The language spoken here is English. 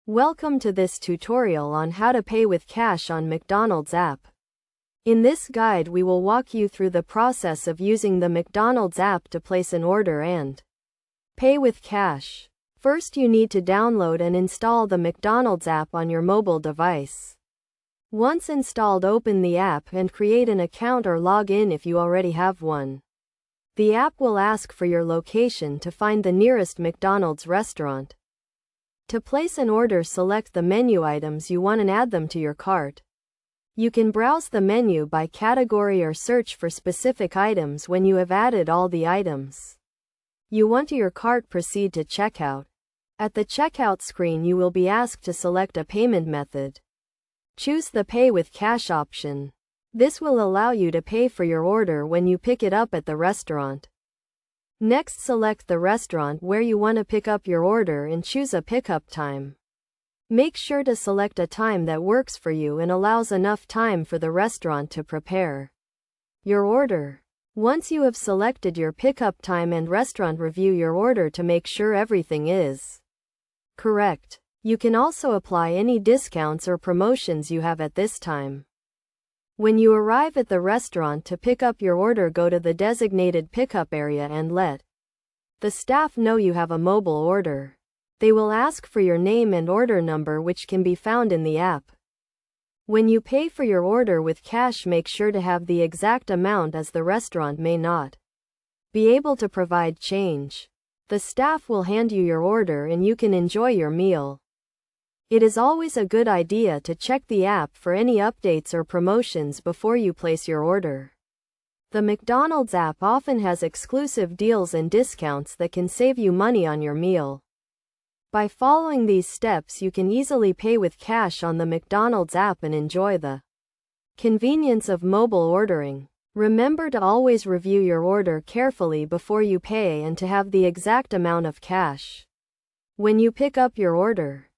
Welcome to this tutorial on how to pay with cash on McDonald's app. In this guide we will walk you through the process of using the McDonald's app to place an order and pay with cash. First you need to download and install the McDonald's app on your mobile device. Once installed, open the app and create an account or log in if you already have one. The app will ask for your location to find the nearest McDonald's restaurant. To place an order, select the menu items you want and add them to your cart. You can browse the menu by category or search for specific items when you have added all the items you want to your cart. Proceed to checkout. At the checkout screen you will be asked to select a payment method. Choose the Pay with Cash option. This will allow you to pay for your order when you pick it up at the restaurant. Next, select the restaurant where you want to pick up your order and choose a pickup time. Make sure to select a time that works for you and allows enough time for the restaurant to prepare your order. Once you have selected your pickup time and restaurant, review your order to make sure everything is correct. You can also apply any discounts or promotions you have at this time. When you arrive at the restaurant to pick up your order, go to the designated pickup area and let the staff know you have a mobile order. They will ask for your name and order number, which can be found in the app. When you pay for your order with cash, make sure to have the exact amount, as the restaurant may not be able to provide change. The staff will hand you your order and you can enjoy your meal. It is always a good idea to check the app for any updates or promotions before you place your order. The McDonald's app often has exclusive deals and discounts that can save you money on your meal. By following these steps, you can easily pay with cash on the McDonald's app and enjoy the convenience of mobile ordering. Remember to always review your order carefully before you pay and to have the exact amount of cash when you pick up your order.